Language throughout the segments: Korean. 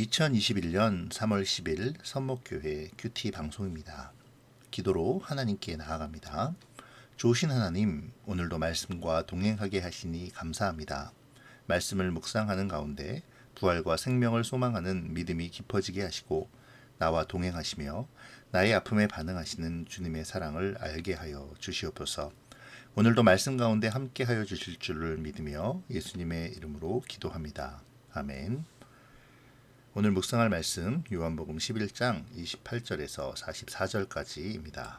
2021년 3월 10일 선목교회 큐티 방송입니다. 기도로 하나님께 나아갑니다. 좋으신 하나님, 오늘도 말씀과 동행하게 하시니 감사합니다. 말씀을 묵상하는 가운데 부활과 생명을 소망하는 믿음이 깊어지게 하시고 나와 동행하시며 나의 아픔에 반응하시는 주님의 사랑을 알게 하여 주시옵소서. 오늘도 말씀 가운데 함께 하여 주실 줄을 믿으며 예수님의 이름으로 기도합니다. 아멘. 오늘 묵상할 말씀 요한복음 11장 28절에서 44절까지입니다.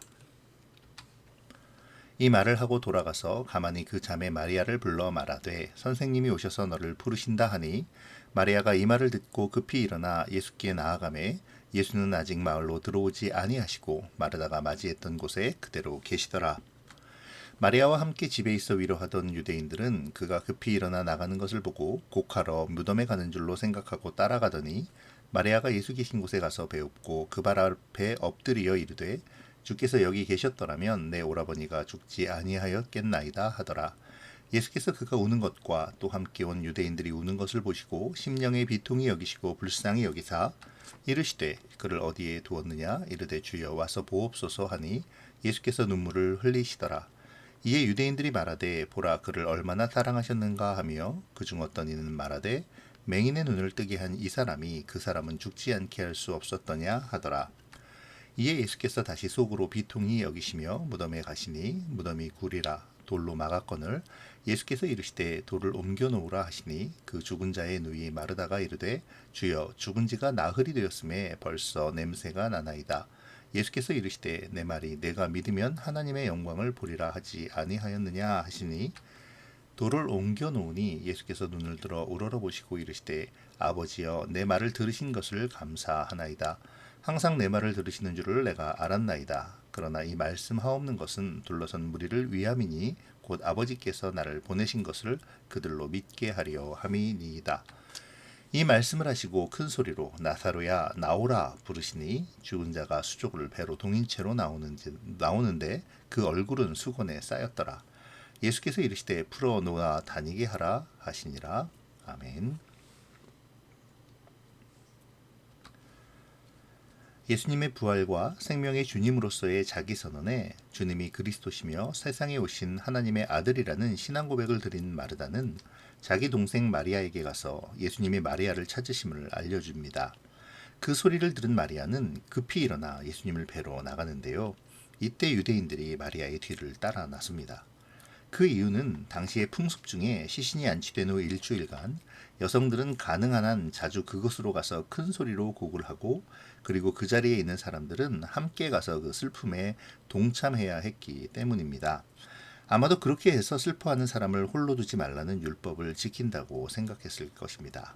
이 말을 하고 돌아가서 가만히 그 자매 마리아를 불러 말하되 선생님이 오셔서 너를 부르신다 하니 마리아가 이 말을 듣고 급히 일어나 예수께 나아가매 예수는 아직 마을로 들어오지 아니하시고 마르다가 맞이했던 곳에 그대로 계시더라. 마리아와 함께 집에 있어 위로하던 유대인들은 그가 급히 일어나 나가는 것을 보고 곡하러 무덤에 가는 줄로 생각하고 따라가더니 마리아가 예수 계신 곳에 가서 배웁고 그 발 앞에 엎드리어 이르되 주께서 여기 계셨더라면 내 오라버니가 죽지 아니하였겠나이다 하더라. 예수께서 그가 우는 것과 또 함께 온 유대인들이 우는 것을 보시고 심령의 비통이 여기시고 불쌍히 여기사 이르시되 그를 어디에 두었느냐 이르되 주여 와서 보옵소서 하니 예수께서 눈물을 흘리시더라. 이에 유대인들이 말하되 보라 그를 얼마나 사랑하셨는가 하며 그중 어떤 이는 말하되 맹인의 눈을 뜨게 한 이 사람이 그 사람은 죽지 않게 할 수 없었더냐 하더라. 이에 예수께서 다시 속으로 비통히 여기시며 무덤에 가시니 무덤이 굴이라 돌로 막았거늘 예수께서 이르시되 돌을 옮겨 놓으라 하시니 그 죽은 자의 누이 마르다가 이르되 주여 죽은 지가 나흘이 되었음에 벌써 냄새가 나나이다. 예수께서 이르시되 내 말이 내가 믿으면 하나님의 영광을 보리라 하지 아니하였느냐 하시니 돌을 옮겨 놓으니 예수께서 눈을 들어 우러러보시고 이르시되 아버지여 내 말을 들으신 것을 감사하나이다. 항상 내 말을 들으시는 줄을 내가 알았나이다. 그러나 이 말씀하옵는 것은 둘러선 무리를 위함이니 곧 아버지께서 나를 보내신 것을 그들로 믿게 하려 함이니이다. 이 말씀을 하시고 큰 소리로 나사로야 나오라 부르시니 죽은 자가 수족을 배로 동인 채로 나오는데 그 얼굴은 수건에 쌓였더라. 예수께서 이르시되 풀어 놓아 다니게 하라 하시니라. 아멘. 예수님의 부활과 생명의 주님으로서의 자기 선언에 주님이 그리스도시며 세상에 오신 하나님의 아들이라는 신앙 고백을 드린 마르다는 자기 동생 마리아에게 가서 예수님이 마리아를 찾으심을 알려줍니다. 그 소리를 들은 마리아는 급히 일어나 예수님을 뵈러 나가는데요. 이때 유대인들이 마리아의 뒤를 따라 나섭니다. 그 이유는 당시의 풍습 중에 시신이 안치된 후 일주일간 여성들은 가능한 한 자주 그곳으로 가서 큰 소리로 곡을 하고 그리고 그 자리에 있는 사람들은 함께 가서 그 슬픔에 동참해야 했기 때문입니다. 아마도 그렇게 해서 슬퍼하는 사람을 홀로 두지 말라는 율법을 지킨다고 생각했을 것입니다.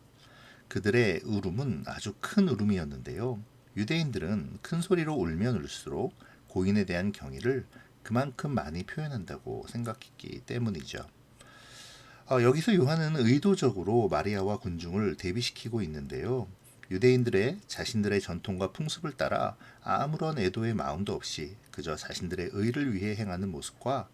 그들의 울음은 아주 큰 울음이었는데요. 유대인들은 큰 소리로 울면 울수록 고인에 대한 경의를 그만큼 많이 표현한다고 생각했기 때문이죠. 여기서 요한은 의도적으로 마리아와 군중을 대비시키고 있는데요. 유대인들의 자신들의 전통과 풍습을 따라 아무런 애도의 마음도 없이 그저 자신들의 의를 위해 행하는 모습과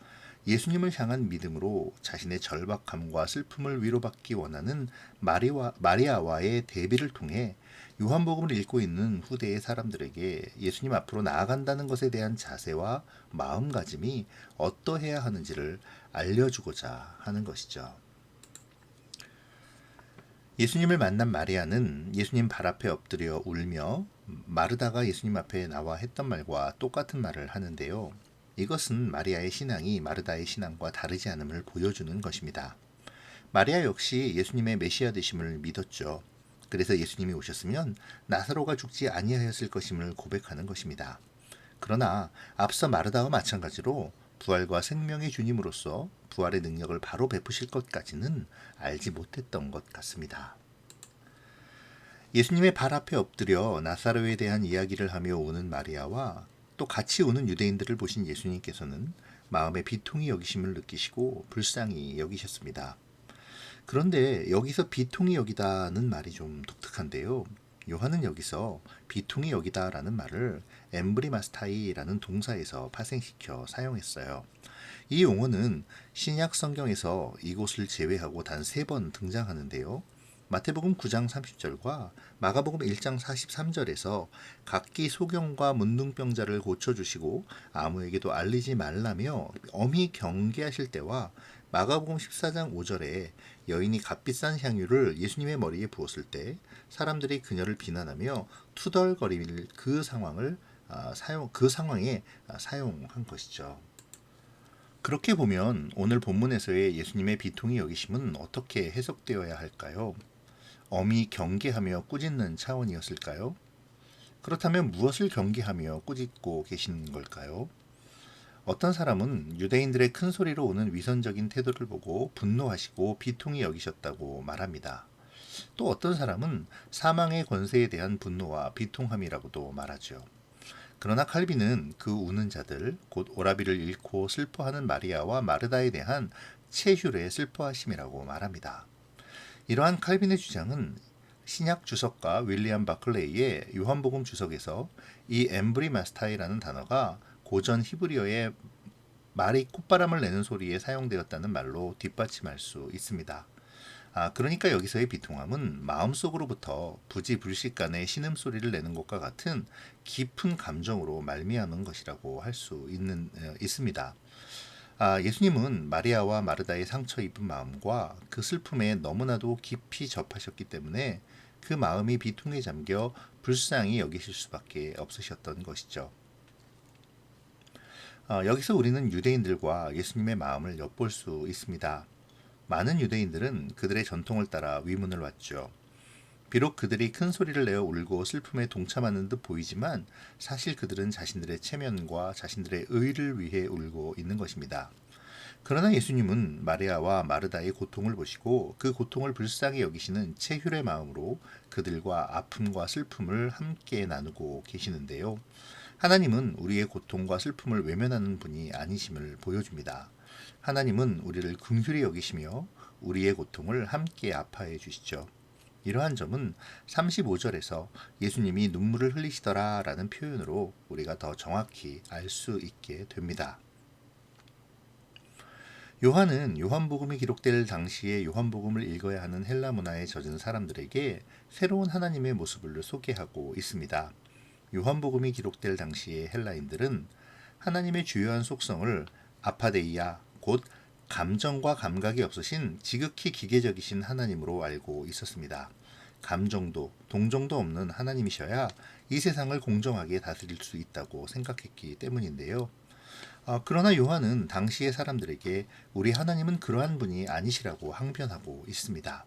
예수님을 향한 믿음으로 자신의 절박함과 슬픔을 위로받기 원하는 마리아와의 대비를 통해 요한복음을 읽고 있는 후대의 사람들에게 예수님 앞으로 나아간다는 것에 대한 자세와 마음가짐이 어떠해야 하는지를 알려주고자 하는 것이죠. 예수님을 만난 마리아는 예수님 발 앞에 엎드려 울며 마르다가 예수님 앞에 나와 했던 말과 똑같은 말을 하는데요. 이것은 마리아의 신앙이 마르다의 신앙과 다르지 않음을 보여주는 것입니다. 마리아 역시 예수님의 메시아 되심을 믿었죠. 그래서 예수님이 오셨으면 나사로가 죽지 아니하였을 것임을 고백하는 것입니다. 그러나 앞서 마르다와 마찬가지로 부활과 생명의 주님으로서 부활의 능력을 바로 베푸실 것까지는 알지 못했던 것 같습니다. 예수님의 발 앞에 엎드려 나사로에 대한 이야기를 하며 우는 마리아와 또 같이 우는 유대인들을 보신 예수님께서는 마음의 비통이 여기심을 느끼시고 불쌍히 여기셨습니다. 그런데 여기서 비통이 여기다는 말이 좀 독특한데요. 요한은 여기서 비통이 여기다라는 말을 엠브리마스타이라는 동사에서 파생시켜 사용했어요. 이 용어는 신약 성경에서 이곳을 제외하고 단 3번 등장하는데요. 마태복음 9장 30절과 마가복음 1장 43절에서 각기 소경과 문둥병자를 고쳐주시고 아무에게도 알리지 말라며 엄히 경계하실 때와 마가복음 14장 5절에 여인이 값비싼 향유를 예수님의 머리에 부었을 때 사람들이 그녀를 비난하며 투덜거릴 그 상황을 그 상황에 사용한 것이죠. 그렇게 보면 오늘 본문에서의 예수님의 비통이 여기심은 어떻게 해석되어야 할까요? 엄히 경계하며 꾸짖는 차원이었을까요? 그렇다면 무엇을 경계하며 꾸짖고 계시는 걸까요? 어떤 사람은 유대인들의 큰 소리로 오는 위선적인 태도를 보고 분노하시고 비통히 여기셨다고 말합니다. 또 어떤 사람은 사망의 권세에 대한 분노와 비통함이라고도 말하죠. 그러나 칼빈은 그 우는 자들, 곧 오라비를 잃고 슬퍼하는 마리아와 마르다에 대한 체휼의 슬퍼하심이라고 말합니다. 이러한 칼빈의 주장은 신약 주석가 윌리엄 바클레이의 요한복음 주석에서 이 엠브리마스타이라는 단어가 고전 히브리어의 말이 콧바람을 내는 소리에 사용되었다는 말로 뒷받침할 수 있습니다. 그러니까 여기서의 비통함은 마음속으로부터 부지불식간의 신음소리를 내는 것과 같은 깊은 감정으로 말미암은 것이라고 할 수 있습니다. 예수님은 마리아와 마르다의 상처 입은 마음과 그 슬픔에 너무나도 깊이 접하셨기 때문에 그 마음이 비통에 잠겨 불쌍히 여기실 수밖에 없으셨던 것이죠. 여기서 우리는 유대인들과 예수님의 마음을 엿볼 수 있습니다. 많은 유대인들은 그들의 전통을 따라 위문을 왔죠. 비록 그들이 큰 소리를 내어 울고 슬픔에 동참하는 듯 보이지만 사실 그들은 자신들의 체면과 자신들의 의를 위해 울고 있는 것입니다. 그러나 예수님은 마리아와 마르다의 고통을 보시고 그 고통을 불쌍히 여기시는 체휼의 마음으로 그들과 아픔과 슬픔을 함께 나누고 계시는데요. 하나님은 우리의 고통과 슬픔을 외면하는 분이 아니심을 보여줍니다. 하나님은 우리를 긍휼히 여기시며 우리의 고통을 함께 아파해 주시죠. 이러한 점은 35절에서 예수님이 눈물을 흘리시더라 라는 표현으로 우리가 더 정확히 알 수 있게 됩니다. 요한은 요한복음이 기록될 당시에 요한복음을 읽어야 하는 헬라 문화에 젖은 사람들에게 새로운 하나님의 모습을 소개하고 있습니다. 요한복음이 기록될 당시의 헬라인들은 하나님의 주요한 속성을 아파데이아, 곧 감정과 감각이 없으신 지극히 기계적이신 하나님으로 알고 있었습니다. 감정도 동정도 없는 하나님이셔야 이 세상을 공정하게 다스릴 수 있다고 생각했기 때문인데요. 그러나 요한은 당시의 사람들에게 우리 하나님은 그러한 분이 아니시라고 항변하고 있습니다.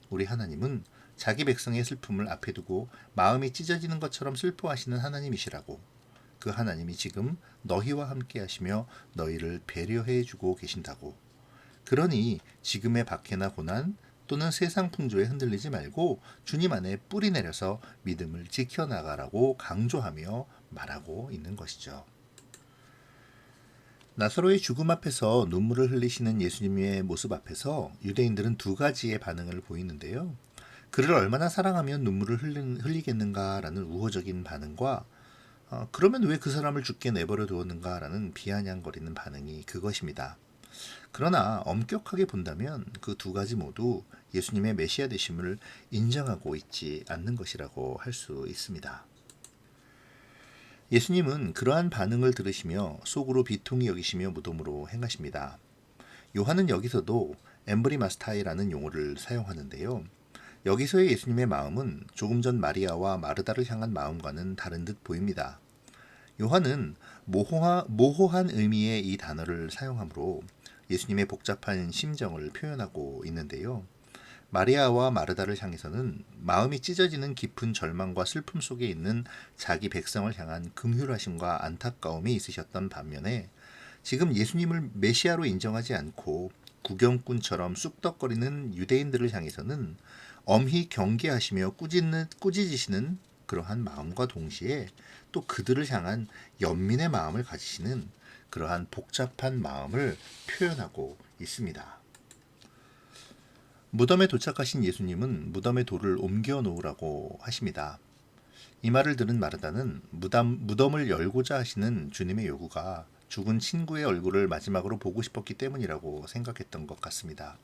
우리 하나님은 자기 백성의 슬픔을 앞에 두고 마음이 찢어지는 것처럼 슬퍼하시는 하나님이시라고, 그 하나님이 지금 너희와 함께 하시며 너희를 배려해 주고 계신다고. 그러니 지금의 박해나 고난 또는 세상 풍조에 흔들리지 말고 주님 안에 뿌리 내려서 믿음을 지켜나가라고 강조하며 말하고 있는 것이죠. 나사로의 죽음 앞에서 눈물을 흘리시는 예수님의 모습 앞에서 유대인들은 두 가지의 반응을 보이는데요. 그를 얼마나 사랑하면 눈물을 흘리겠는가라는 우호적인 반응과 그러면 왜 그 사람을 죽게 내버려 두었는가라는 비아냥거리는 반응이 그것입니다. 그러나 엄격하게 본다면 그 두 가지 모두 예수님의 메시아 되심을 인정하고 있지 않는 것이라고 할 수 있습니다. 예수님은 그러한 반응을 들으시며 속으로 비통히 여기시며 무덤으로 행하십니다. 요한은 여기서도 엠브리마스타이라는 용어를 사용하는데요. 여기서의 예수님의 마음은 조금 전 마리아와 마르다를 향한 마음과는 다른 듯 보입니다. 요한은 모호한 의미의 이 단어를 사용하므로 예수님의 복잡한 심정을 표현하고 있는데요. 마리아와 마르다를 향해서는 마음이 찢어지는 깊은 절망과 슬픔 속에 있는 자기 백성을 향한 긍휼하심과 안타까움이 있으셨던 반면에 지금 예수님을 메시아로 인정하지 않고 구경꾼처럼 쑥덕거리는 유대인들을 향해서는 엄히 경계하시며 꾸짖으시는 그러한 마음과 동시에 또 그들을 향한 연민의 마음을 가지시는 그러한 복잡한 마음을 표현하고 있습니다. 무덤에 도착하신 예수님은 무덤의 돌을 옮겨 놓으라고 하십니다. 이 말을 들은 마르다는 무덤을 열고자 하시는 주님의 요구가 죽은 친구의 얼굴을 마지막으로 보고 싶었기 때문이라고 생각했던 것 같습니다.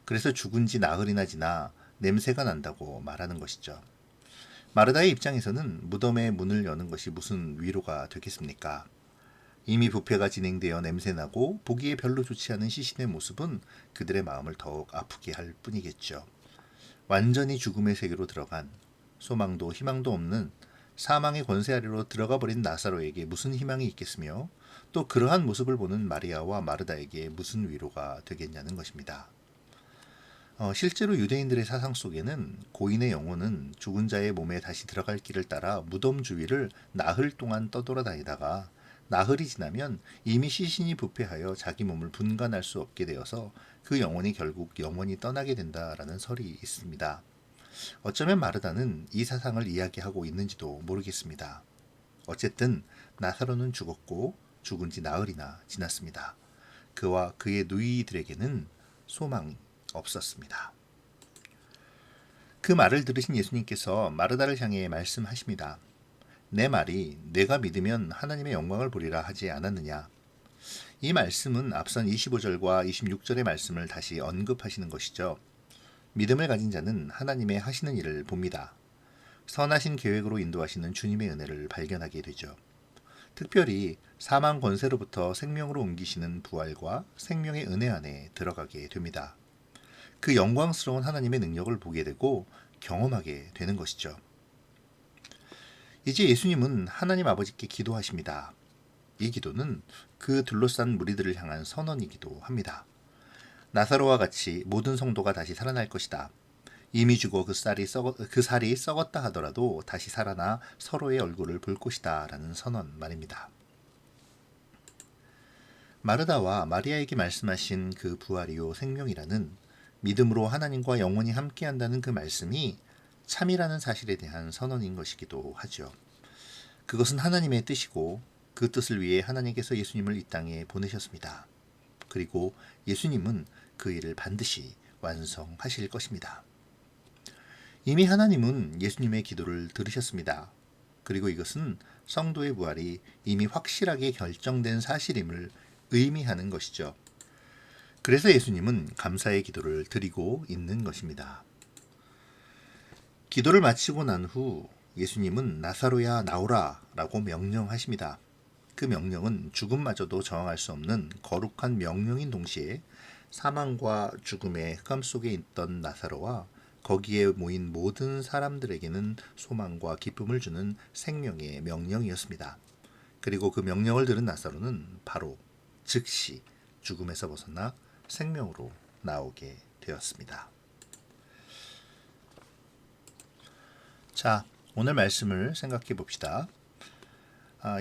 그래서 죽은 지 나흘이나 지나 냄새가 난다고 말하는 것이죠. 마르다의 입장에서는 무덤의 문을 여는 것이 무슨 위로가 되겠습니까? 이미 부패가 진행되어 냄새나고 보기에 별로 좋지 않은 시신의 모습은 그들의 마음을 더욱 아프게 할 뿐이겠죠. 완전히 죽음의 세계로 들어간, 소망도 희망도 없는 사망의 권세 아래로 들어가 버린 나사로에게 무슨 희망이 있겠으며, 또 그러한 모습을 보는 마리아와 마르다에게 무슨 위로가 되겠냐는 것입니다. 실제로 유대인들의 사상 속에는 고인의 영혼은 죽은 자의 몸에 다시 들어갈 길을 따라 무덤 주위를 나흘 동안 떠돌아다니다가 나흘이 지나면 이미 시신이 부패하여 자기 몸을 분간할 수 없게 되어서 그 영혼이 결국 영원히 떠나게 된다라는 설이 있습니다. 어쩌면 마르다는 이 사상을 이야기하고 있는지도 모르겠습니다. 어쨌든 나사로는 죽었고 죽은 지 나흘이나 지났습니다. 그와 그의 누이들에게는 소망이 없었습니다. 그 말을 들으신 예수님께서 마르다를 향해 말씀하십니다. 내 말이 내가 믿으면 하나님의 영광을 보리라 하지 않았느냐. 이 말씀은 앞선 25절과 26절의 말씀을 다시 언급하시는 것이죠. 믿음을 가진 자는 하나님의 하시는 일을 봅니다. 선하신 계획으로 인도하시는 주님의 은혜를 발견하게 되죠. 특별히 사망 권세로부터 생명으로 옮기시는 부활과 생명의 은혜 안에 들어가게 됩니다. 그 영광스러운 하나님의 능력을 보게 되고 경험하게 되는 것이죠. 이제 예수님은 하나님 아버지께 기도하십니다. 이 기도는 그 둘러싼 무리들을 향한 선언이기도 합니다. 나사로와 같이 모든 성도가 다시 살아날 것이다. 이미 죽어 그 살이 썩었다 하더라도 다시 살아나 서로의 얼굴을 볼 것이다 라는 선언 말입니다. 마르다와 마리아에게 말씀하신 그 부활이요 생명이라는 믿음으로 하나님과 영원히 함께한다는 그 말씀이 참이라는 사실에 대한 선언인 것이기도 하죠. 그것은 하나님의 뜻이고 그 뜻을 위해 하나님께서 예수님을 이 땅에 보내셨습니다. 그리고 예수님은 그 일을 반드시 완성하실 것입니다. 이미 하나님은 예수님의 기도를 들으셨습니다. 그리고 이것은 성도의 부활이 이미 확실하게 결정된 사실임을 의미하는 것이죠. 그래서 예수님은 감사의 기도를 드리고 있는 것입니다. 기도를 마치고 난 후 예수님은 나사로야 나오라 라고 명령하십니다. 그 명령은 죽음마저도 저항할 수 없는 거룩한 명령인 동시에 사망과 죽음의 흑암 속에 있던 나사로와 거기에 모인 모든 사람들에게는 소망과 기쁨을 주는 생명의 명령이었습니다. 그리고 그 명령을 들은 나사로는 바로 즉시 죽음에서 벗어나 생명으로 나오게 되었습니다. 자, 오늘 말씀을 생각해 봅시다.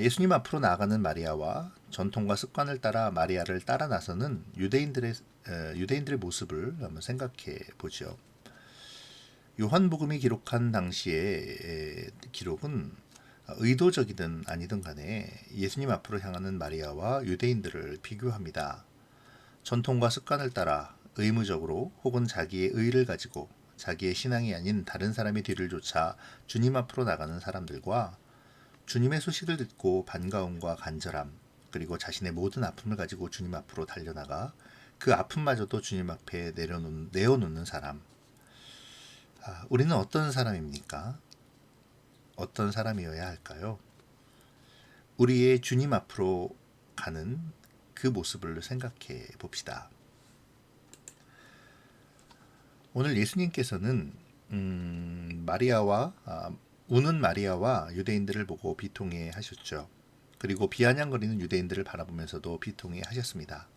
예수님 앞으로 나아가는 마리아와 전통과 습관을 따라 마리아를 따라 나서는 유대인들의 모습을 한번 생각해 보죠. 요한복음이 기록한 당시의 기록은 의도적이든 아니든 간에 예수님 앞으로 향하는 마리아와 유대인들을 비교합니다. 전통과 습관을 따라 의무적으로 혹은 자기의 의를 가지고 자기의 신앙이 아닌 다른 사람의 뒤를 쫓아 주님 앞으로 나가는 사람들과 주님의 소식을 듣고 반가움과 간절함 그리고 자신의 모든 아픔을 가지고 주님 앞으로 달려나가 그 아픔마저도 주님 앞에 내어놓는 사람. 우리는 어떤 사람입니까? 어떤 사람이어야 할까요? 우리의 주님 앞으로 가는 그 모습을 생각해 봅시다. 오늘 예수님께서는 우는 마리아와 유대인들을 보고 비통해 하셨죠. 그리고 비아냥거리는 유대인들을 바라보면서도 비통해 하셨습니다.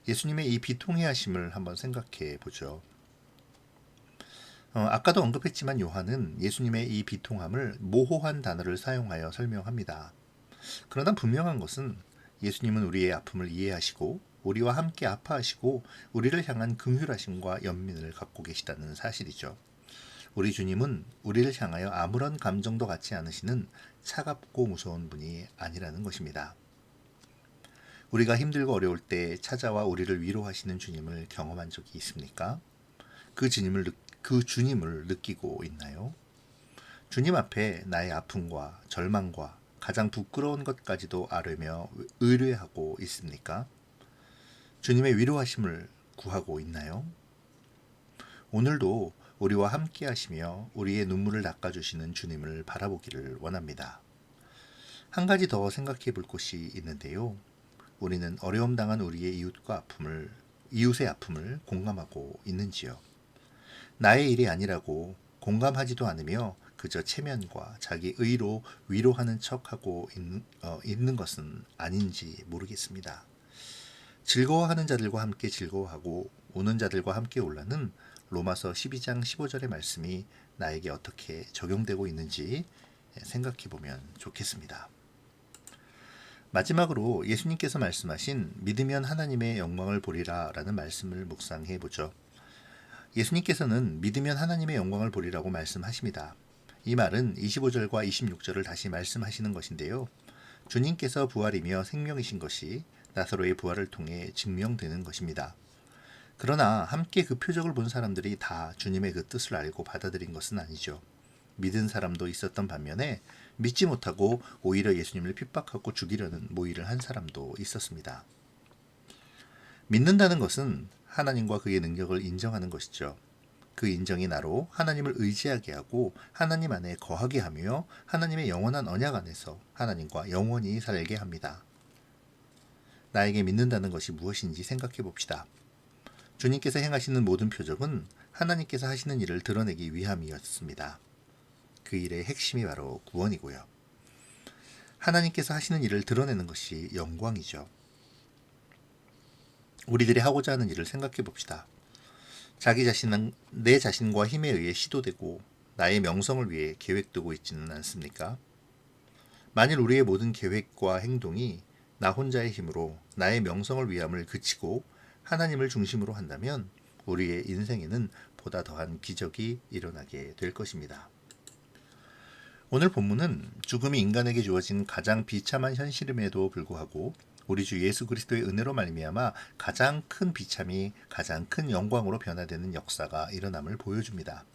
예수님의 이 비통해 하심을 한번 생각해 보죠. 아까도 언급했지만 요한은 예수님의 이 비통함을 모호한 단어를 사용하여 설명합니다. 그러나 분명한 것은 예수님은 우리의 아픔을 이해하시고 우리와 함께 아파하시고 우리를 향한 긍휼하심과 연민을 갖고 계시다는 사실이죠. 우리 주님은 우리를 향하여 아무런 감정도 갖지 않으시는 차갑고 무서운 분이 아니라는 것입니다. 우리가 힘들고 어려울 때 찾아와 우리를 위로하시는 주님을 경험한 적이 있습니까? 그 주님을 느끼고 있나요? 주님 앞에 나의 아픔과 절망과 가장 부끄러운 것까지도 아뢰며 의뢰하고 있습니까? 주님의 위로하심을 구하고 있나요? 오늘도 우리와 함께 하시며 우리의 눈물을 닦아주시는 주님을 바라보기를 원합니다. 한 가지 더 생각해 볼 것이 있는데요. 우리는 어려움 당한 우리의 이웃의 아픔을 공감하고 있는지요? 나의 일이 아니라고 공감하지도 않으며 그저 체면과 자기 의로 위로하는 척하고 있는 것은 아닌지 모르겠습니다. 즐거워하는 자들과 함께 즐거워하고 우는 자들과 함께 울라는 로마서 12장 15절의 말씀이 나에게 어떻게 적용되고 있는지 생각해 보면 좋겠습니다. 마지막으로 예수님께서 말씀하신 믿으면 하나님의 영광을 보리라 라는 말씀을 묵상해 보죠. 예수님께서는 믿으면 하나님의 영광을 보리라고 말씀하십니다. 이 말은 25절과 26절을 다시 말씀하시는 것인데요. 주님께서 부활이며 생명이신 것이 나사로의 부활을 통해 증명되는 것입니다. 그러나 함께 그 표적을 본 사람들이 다 주님의 그 뜻을 알고 받아들인 것은 아니죠. 믿은 사람도 있었던 반면에 믿지 못하고 오히려 예수님을 핍박하고 죽이려는 모의를 한 사람도 있었습니다. 믿는다는 것은 하나님과 그의 능력을 인정하는 것이죠. 그 인정이 나로 하나님을 의지하게 하고 하나님 안에 거하게 하며 하나님의 영원한 언약 안에서 하나님과 영원히 살게 합니다. 나에게 믿는다는 것이 무엇인지 생각해 봅시다. 주님께서 행하시는 모든 표적은 하나님께서 하시는 일을 드러내기 위함이었습니다. 그 일의 핵심이 바로 구원이고요. 하나님께서 하시는 일을 드러내는 것이 영광이죠. 우리들이 하고자 하는 일을 생각해 봅시다. 자기 자신은 내 자신과 힘에 의해 시도되고 나의 명성을 위해 계획되고 있지는 않습니까? 만일 우리의 모든 계획과 행동이 나 혼자의 힘으로 나의 명성을 위함을 그치고 하나님을 중심으로 한다면 우리의 인생에는 보다 더한 기적이 일어나게 될 것입니다. 오늘 본문은 죽음이 인간에게 주어진 가장 비참한 현실임에도 불구하고 우리 주 예수 그리스도의 은혜로 말미암아 가장 큰 비참이 가장 큰 영광으로 변화되는 역사가 일어남을 보여줍니다.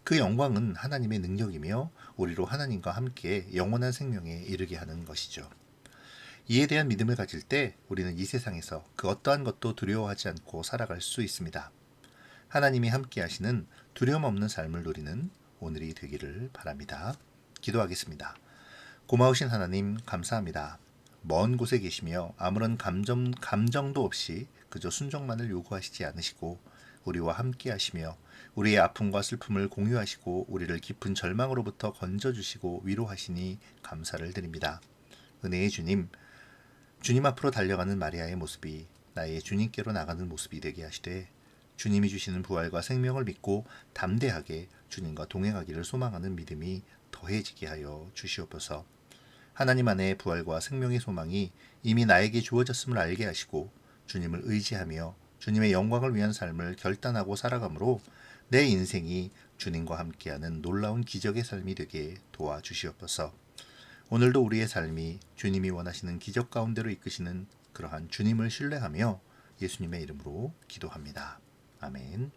그 영광은 하나님의 능력이며 우리로 하나님과 함께 영원한 생명에 이르게 하는 것이죠. 이에 대한 믿음을 가질 때 우리는 이 세상에서 그 어떠한 것도 두려워하지 않고 살아갈 수 있습니다. 하나님이 함께 하시는 두려움 없는 삶을 누리는 오늘이 되기를 바랍니다. 기도하겠습니다. 고마우신 하나님 감사합니다. 먼 곳에 계시며 아무런 감정도 없이 그저 순종만을 요구하시지 않으시고 우리와 함께 하시며 우리의 아픔과 슬픔을 공유하시고 우리를 깊은 절망으로부터 건져주시고 위로하시니 감사를 드립니다. 은혜의 주님, 주님 앞으로 달려가는 마리아의 모습이 나의 주님께로 나가는 모습이 되게 하시되 주님이 주시는 부활과 생명을 믿고 담대하게 주님과 동행하기를 소망하는 믿음이 더해지게 하여 주시옵소서. 하나님 안에 부활과 생명의 소망이 이미 나에게 주어졌음을 알게 하시고 주님을 의지하며 주님의 영광을 위한 삶을 결단하고 살아가므로 내 인생이 주님과 함께하는 놀라운 기적의 삶이 되게 도와주시옵소서. 오늘도 우리의 삶이 주님이 원하시는 기적 가운데로 이끄시는 그러한 주님을 신뢰하며 예수님의 이름으로 기도합니다. 아멘.